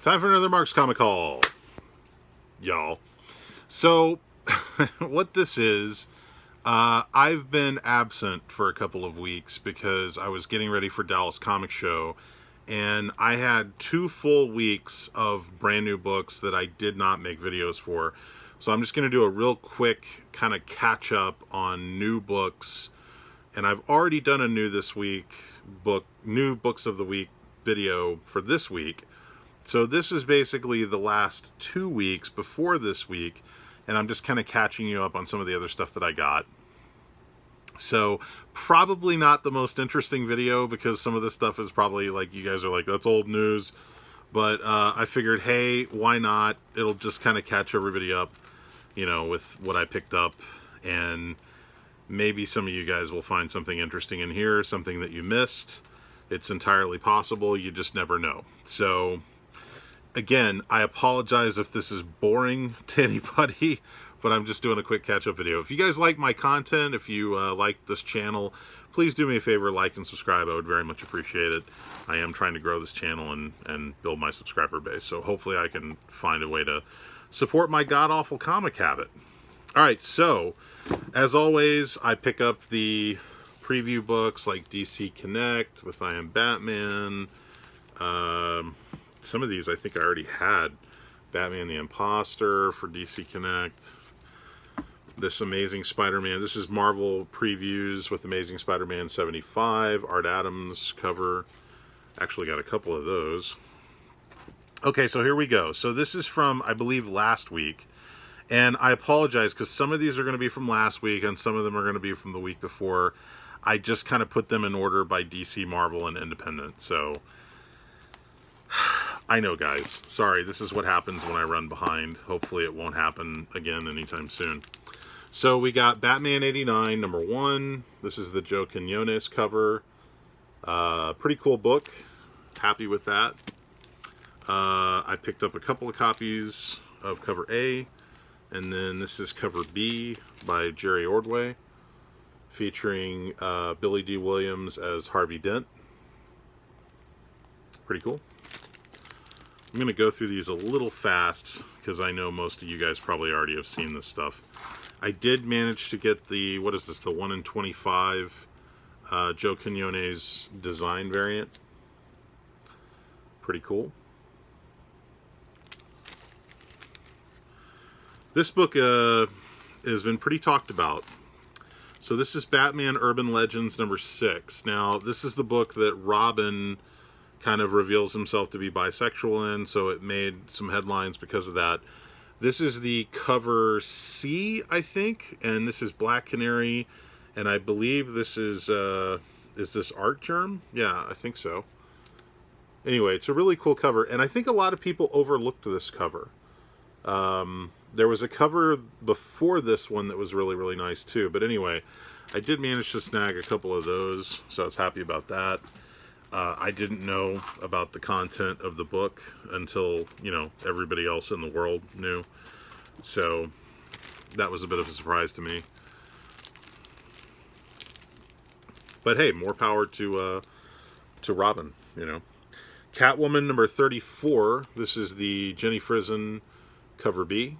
Time for another Mark's Comic Haul, y'all. So, what this is, I've been absent for a couple of weeks because I was getting ready for Dallas Comic Show, and I had 2 full weeks of brand new books that I did not make videos for. So I'm just going to do a real quick kind of catch up on new books, and I've already done a new books of the week video for this week. So this is basically the last 2 weeks before this week, and I'm just kind of catching you up on some of the other stuff that I got. So probably not the most interesting video because some of this stuff is probably like, you guys are like, that's old news. But I figured, hey, why not? It'll just kind of catch everybody up, you know, with what I picked up. And maybe some of you guys will find something interesting in here, something that you missed. It's entirely possible. You just never know. So again, I apologize if this is boring to anybody, but I'm just doing a quick catch-up video. If you guys like my content, if you like this channel, please do me a favor, like and subscribe. I would very much appreciate it. I am trying to grow this channel and build my subscriber base, so hopefully I can find a way to support my god-awful comic habit. Alright, so, as always, I pick up the preview books like DC Connect with I Am Batman. Some of these I think I already had. Batman the Imposter for DC Connect. This Amazing Spider-Man. This is Marvel previews with Amazing Spider-Man 75. Art Adams cover. Actually got a couple of those. Okay, so here we go. So this is from, I believe, last week. And I apologize because some of these are going to be from last week and some of them are going to be from the week before. I just kind of put them in order by DC, Marvel, and Independent. So I know, guys. Sorry, this is what happens when I run behind. Hopefully it won't happen again anytime soon. So we got Batman 89, number 1. This is the Joe Quinones cover. Pretty cool book. Happy with that. I picked up a couple of copies of cover A. And then this is cover B by Jerry Ordway, featuring Billy D. Williams as Harvey Dent. Pretty cool. I'm going to go through these a little fast because I know most of you guys probably already have seen this stuff. I did manage to get the, what is this, the 1 in 25 Joe Quinones design variant. Pretty cool. This book has been pretty talked about. So this is Batman Urban Legends number 6. Now, this is the book that Robin kind of reveals himself to be bisexual in, so it made some headlines because of that. This is the cover C, I think, and this is Black Canary, and I believe this is this Art Germ? Yeah, I think so. Anyway, it's a really cool cover, and I think a lot of people overlooked this cover. There was a cover before this one that was really, really nice too, but anyway, I did manage to snag a couple of those, so I was happy about that. I didn't know about the content of the book until, you know, everybody else in the world knew. So that was a bit of a surprise to me. But hey, more power to Robin, you know. Catwoman number 34. This is the Jenny Frison cover B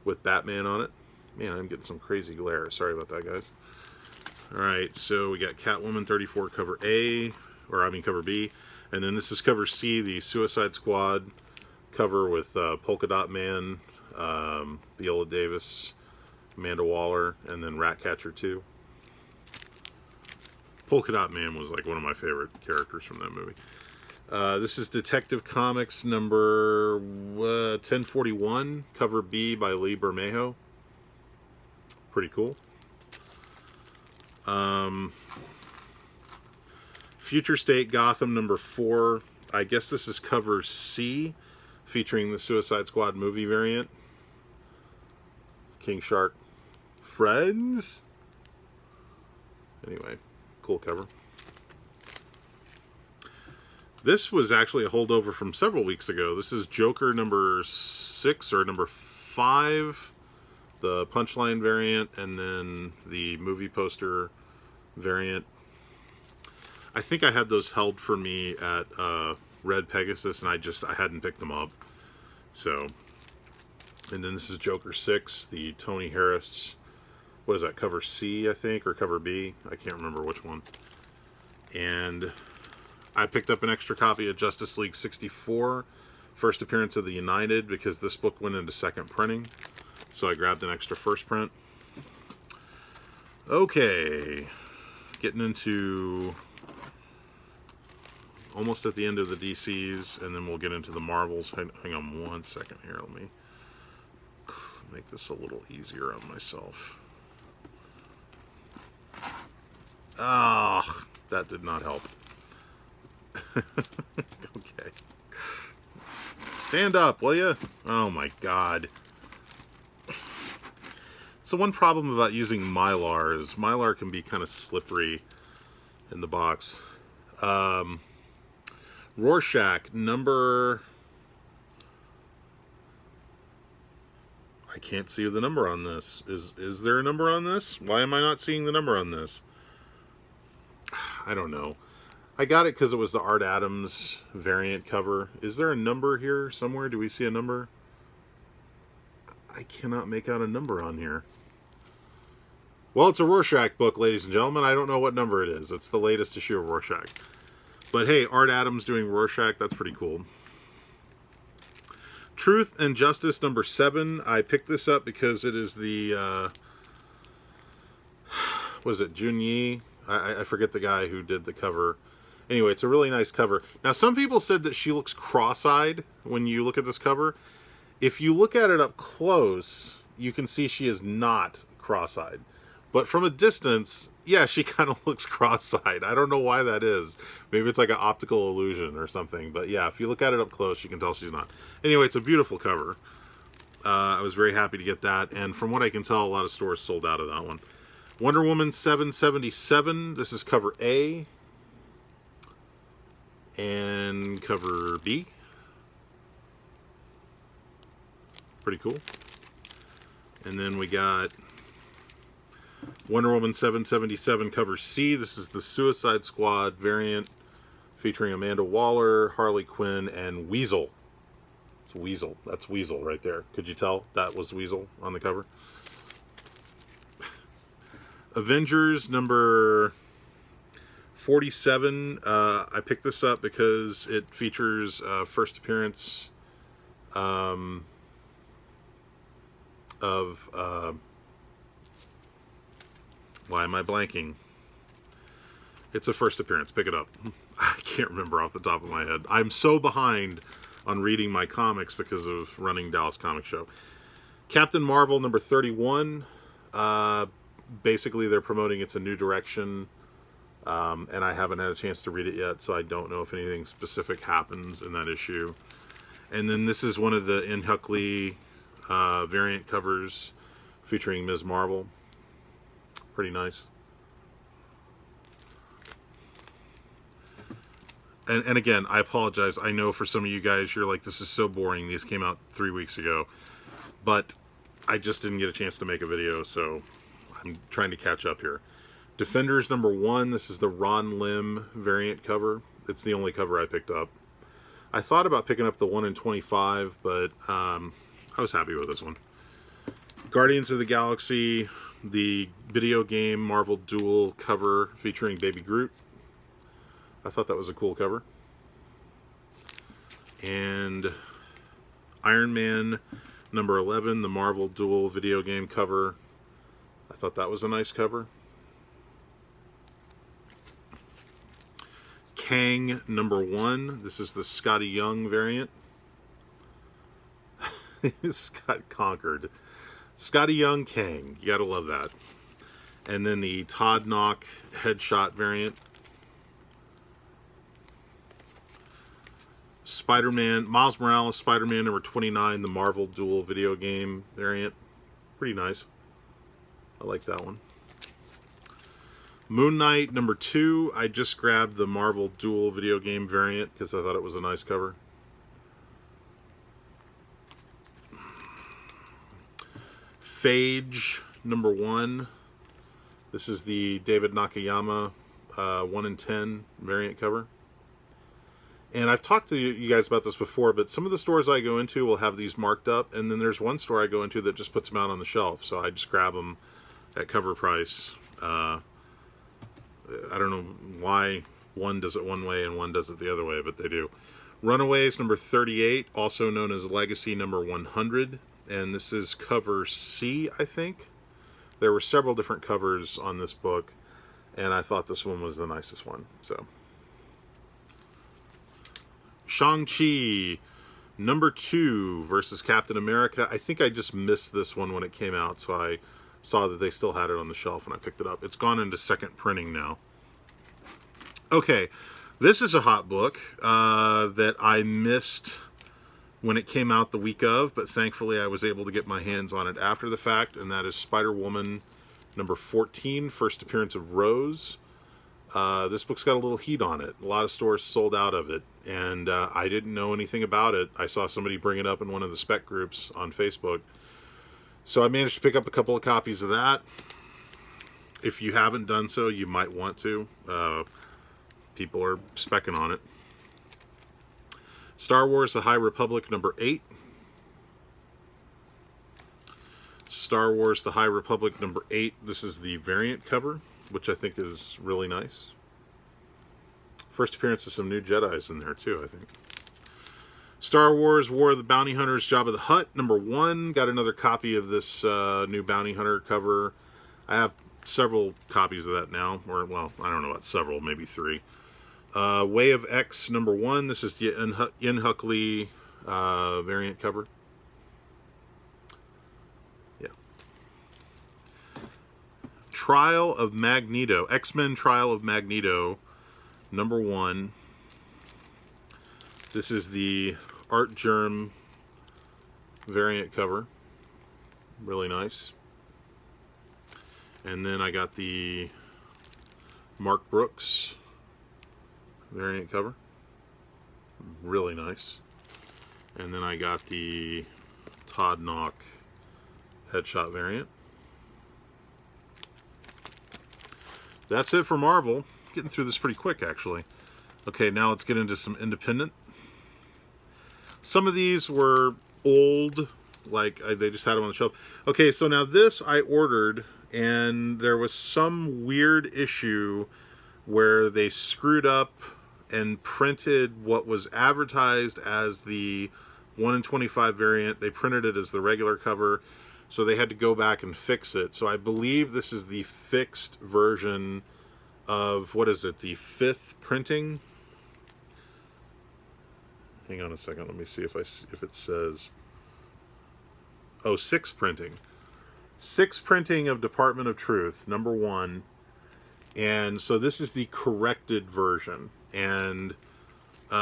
with Batman on it. Man, I'm getting some crazy glare. Sorry about that, guys. Alright, so we got Catwoman 34 cover A, or I mean cover B, and then this is cover C, the Suicide Squad cover with Polka Dot Man, Viola Davis, Amanda Waller, and then Ratcatcher 2. Polka Dot Man was like one of my favorite characters from that movie. This is Detective Comics number 1041, cover B by Lee Bermejo. Pretty cool. Future State Gotham number 4. I guess this is cover C, featuring the Suicide Squad movie variant. King Shark Friends? Anyway, cool cover. This was actually a holdover from several weeks ago. This is Joker number 6 or number 5, the Punchline variant, and then the movie poster variant. I think I had those held for me at Red Pegasus, and I hadn't picked them up. So, and then this is Joker 6, the Tony Harris, what is that, cover C, I think, or cover B? I can't remember which one. And I picked up an extra copy of Justice League 64, first appearance of the United, because this book went into second printing. So I grabbed an extra first print. Okay, getting into almost at the end of the DCs, and then we'll get into the Marvels. Hang on one second here. Let me make this a little easier on myself. Ah, that did not help. Okay. Stand up, will you? Oh my god. So one problem about using Mylar is Mylar can be kind of slippery in the box. Rorschach, number... I can't see the number on this. Is there a number on this? Why am I not seeing the number on this? I don't know. I got it because it was the Art Adams variant cover. Is there a number here somewhere? Do we see a number? I cannot make out a number on here. Well, it's a Rorschach book, ladies and gentlemen. I don't know what number it is. It's the latest issue of Rorschach. But hey, Art Adams doing Rorschach, that's pretty cool. Truth and Justice number 7. I picked this up because it is the, what is it, Junyi? I forget the guy who did the cover. Anyway, it's a really nice cover. Now, some people said that she looks cross-eyed when you look at this cover. If you look at it up close, you can see she is not cross-eyed. But from a distance, yeah, she kind of looks cross-eyed. I don't know why that is. Maybe it's like an optical illusion or something. But yeah, if you look at it up close, you can tell she's not. Anyway, it's a beautiful cover. I was very happy to get that. And from what I can tell, a lot of stores sold out of that one. Wonder Woman 777. This is cover A. And cover B. Pretty cool. And then we got Wonder Woman 777 cover C. This is the Suicide Squad variant featuring Amanda Waller, Harley Quinn, and Weasel. It's Weasel. That's Weasel right there. Could you tell that was Weasel on the cover? Avengers number 47. I picked this up because it features first appearance of why am I blanking? It's a first appearance. Pick it up. I can't remember off the top of my head. I'm so behind on reading my comics because of running Dallas Comic Show. Captain Marvel number 31. Basically, they're promoting It's a New Direction. And I haven't had a chance to read it yet, so I don't know if anything specific happens in that issue. And then this is one of the N. Huckley variant covers featuring Ms. Marvel. Pretty nice. And again, I apologize. I know for some of you guys, you're like, this is so boring. These came out 3 weeks ago. But I just didn't get a chance to make a video, so I'm trying to catch up here. Defenders number 1. This is the Ron Lim variant cover. It's the only cover I picked up. I thought about picking up the 1 in 25, but I was happy with this one. Guardians of the Galaxy, the video game Marvel Duel cover featuring Baby Groot. I thought that was a cool cover. And Iron Man number 11, the Marvel Duel video game cover. I thought that was a nice cover. Kang number 1. This is the Scotty Young variant. Scott conquered. Scotty Young Kang. You gotta love that. And then the Todd Knock headshot variant. Spider-Man, Miles Morales, Spider-Man number 29, the Marvel Duel video game variant. Pretty nice. I like that one. Moon Knight number 2. I just grabbed the Marvel Duel video game variant because I thought it was a nice cover. Phage number 1. This is the David Nakayama 1 in 10 variant cover. And I've talked to you guys about this before, but some of the stores I go into will have these marked up, and then there's one store I go into that just puts them out on the shelf, so I just grab them at cover price. I don't know why one does it one way and one does it the other way, but they do. Runaways number 38, also known as Legacy number 100, and this is cover C, I think. There were several different covers on this book, and I thought this one was the nicest one. So, Shang-Chi number 2 versus Captain America. I think I just missed this one when it came out, so I saw that they still had it on the shelf and I picked it up. It's gone into second printing now. Okay, this is a hot book that I missed when it came out the week of, but thankfully I was able to get my hands on it after the fact, and that is Spider-Woman number 14, first appearance of Rose. This book's got a little heat on it. A lot of stores sold out of it, and I didn't know anything about it. I saw somebody bring it up in one of the spec groups on Facebook. So I managed to pick up a couple of copies of that. If you haven't done so, you might want to. People are specking on it. Star Wars The High Republic number 8. Star Wars The High Republic number 8. This is the variant cover, which I think is really nice. First appearance of some new Jedis in there too, I think. Star Wars War of the Bounty Hunters Jabba the Hutt number 1. Got another copy of this new Bounty Hunter cover. I have several copies of that now. Or, well, I don't know about several, maybe 3. Way of X number 1. This is the Ian Huckley variant cover. Yeah. Trial of Magneto. X-Men Trial of Magneto number 1. This is the Art Germ variant cover. Really nice. And then I got the Mark Brooks variant cover. Really nice. And then I got the Todd Knock headshot variant. That's it for Marvel. Getting through this pretty quick, actually. Okay, now let's get into some independent. Some of these were old, like they just had them on the shelf. Okay, so now this I ordered, and there was some weird issue where they screwed up and printed what was advertised as the 1 in 25 variant. They printed it as the regular cover, so they had to go back and fix it. So I believe this is the fixed version of, what is it, the 5th printing? Hang on a second, let me see if it says. Oh, 6th printing. 6th printing of Department of Truth, number 1. And so this is the corrected version. And they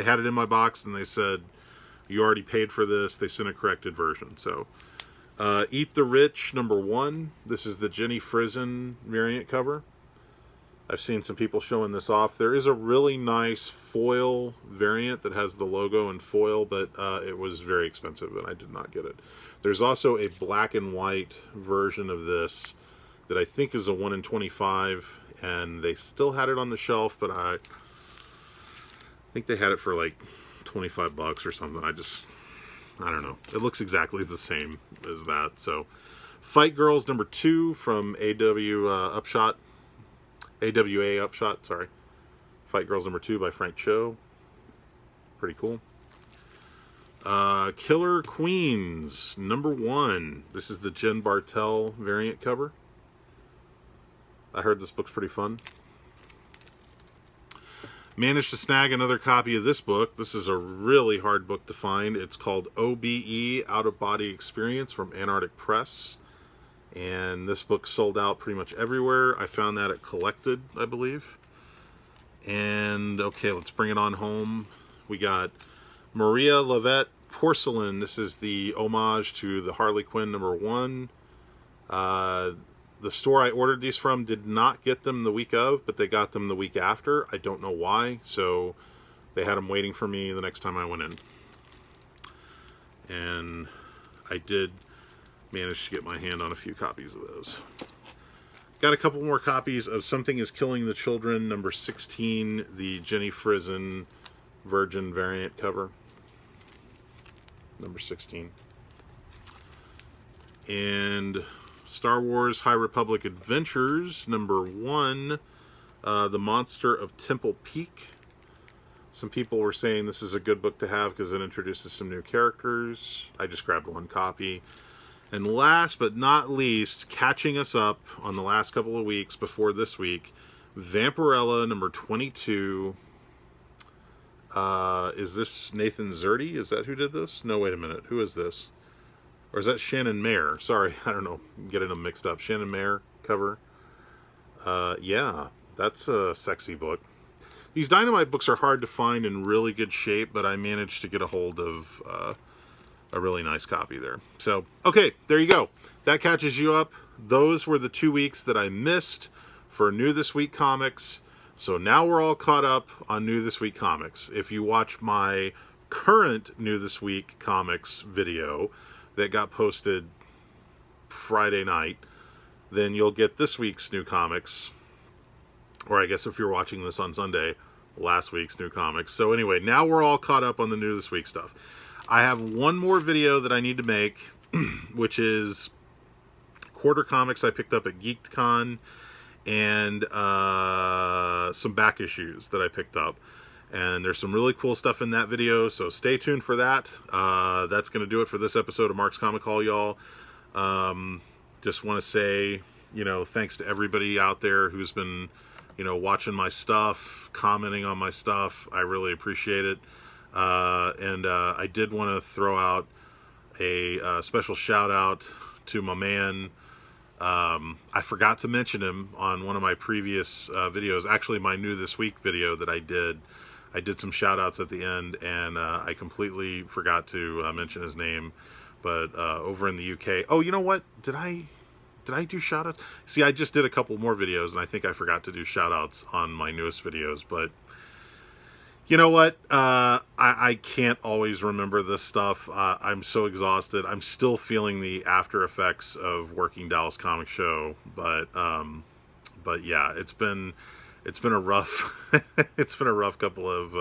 had it in my box and they said, you already paid for this. They sent a corrected version. So Eat the Rich number 1. This is the Jenny Frison variant cover. I've seen some people showing this off. There is a really nice foil variant that has the logo in foil, but it was very expensive and I did not get it. There's also a black and white version of this that I think is a 1 in 25, and they still had it on the shelf, but I think they had it for like 25 bucks or something. I don't know. It looks exactly the same as that. So, Fight Girls number 2 from AWA Upshot, sorry. Fight Girls number 2 by Frank Cho. Pretty cool. Killer Queens number 1. This is the Jen Bartel variant cover. I heard this book's pretty fun. Managed to snag another copy of this book. This is a really hard book to find. It's called OBE, Out of Body Experience, from Antarctic Press. And this book sold out pretty much everywhere. I found that at Collected, I believe. And, okay, let's bring it on home. We got Maria Lovett Porcelain. This is the homage to the Harley Quinn number 1. The store I ordered these from did not get them the week of, but they got them the week after. I don't know why, so they had them waiting for me the next time I went in. And I did manage to get my hand on a few copies of those. Got a couple more copies of Something is Killing the Children, number 16, the Jenny Frison Virgin variant cover. Number 16. And Star Wars High Republic Adventures, number 1, The Monster of Temple Peak. Some people were saying this is a good book to have because it introduces some new characters. I just grabbed one copy. And last but not least, catching us up on the last couple of weeks before this week, Vampirella number 22. Is this Nathan Zerdy? Is that who did this? No, wait a minute. Who is this? Or is that Shannon Mayer? Sorry, I don't know. I'm getting them mixed up. Shannon Mayer cover. Yeah, that's a sexy book. These Dynamite books are hard to find in really good shape, but I managed to get a hold of a really nice copy there. So, okay, there you go. That catches you up. Those were the 2 weeks that I missed for New This Week Comics. So now we're all caught up on New This Week Comics. If you watch my current New This Week Comics video that got posted Friday night, then you'll get this week's new comics. Or I guess if you're watching this on Sunday, last week's new comics. So anyway, now we're all caught up on the New This Week stuff. I have one more video that I need to make, which is quarter comics I picked up at GeekCon and some back issues that I picked up. And there's some really cool stuff in that video, so stay tuned for that. That's going to do it for this episode of Mark's Comic Haul, y'all. Just want to say, thanks to everybody out there who's been, watching my stuff, commenting on my stuff. I really appreciate it. And I did want to throw out a special shout out to my man. I forgot to mention him on one of my previous videos, actually my New This Week video that I did some shout outs at the end, and I completely forgot to mention his name. But over in the UK, oh, you know what, did I do shout outs? See, I just did a couple more videos and I think I forgot to do shout outs on my newest videos, but you know what? I can't always remember this stuff. I'm so exhausted. I'm still feeling the after effects of working Dallas Comic Show, but yeah, it's been a rough couple of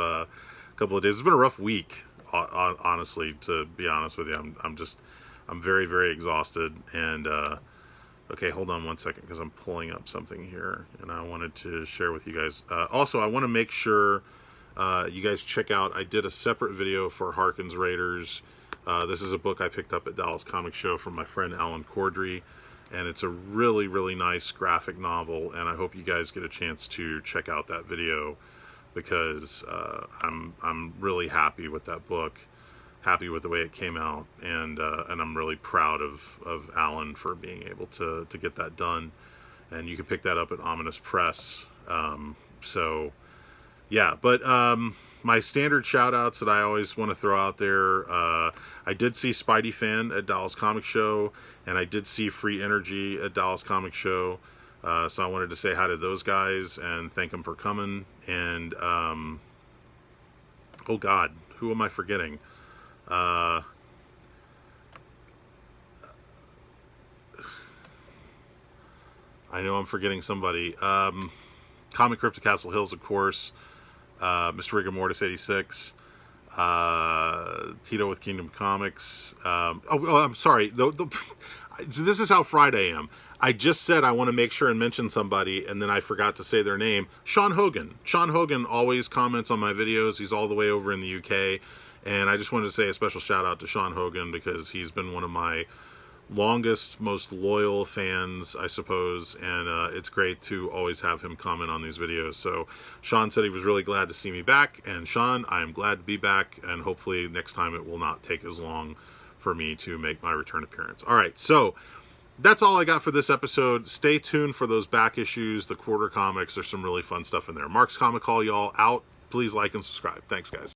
days. It's been a rough week, honestly. To be honest with you, I'm very, very exhausted. And okay, hold on one second because I'm pulling up something here, and I wanted to share with you guys. Also, I want to make sure. You guys check out, I did a separate video for Harkins Raiders. This is a book I picked up at Dallas Comic Show from my friend Alan Cordry, and it's a really, really nice graphic novel, and I hope you guys get a chance to check out that video because I'm really happy with that book, happy with the way it came out, and I'm really proud of Alan for being able to get that done. And you can pick that up at Ominous Press. So yeah, but my standard shout outs that I always want to throw out there, I did see Spidey Fan at Dallas Comic Show, and I did see Free Energy at Dallas Comic Show. So I wanted to say hi to those guys and thank them for coming. And oh God, who am I forgetting? I know I'm forgetting somebody. Comic Crypto Castle Hills, of course. Mr. Rigor Mortis 86, Tito with Kingdom Comics. I'm sorry. This is how fried I am. I just said I want to make sure and mention somebody, and then I forgot to say their name. Sean Hogan. Sean Hogan always comments on my videos. He's all the way over in the UK, and I just wanted to say a special shout out to Sean Hogan because he's been one of my longest, most loyal fans, I suppose, and it's great to always have him comment on these videos. So Sean said he was really glad to see me back, and Sean, I am glad to be back, and hopefully next time it will not take as long for me to make my return appearance. All right, so that's all I got for this episode. Stay tuned for those back issues, the quarter comics. There's some really fun stuff in there. Mark's Comic Haul, y'all, out. Please like and subscribe. Thanks, guys.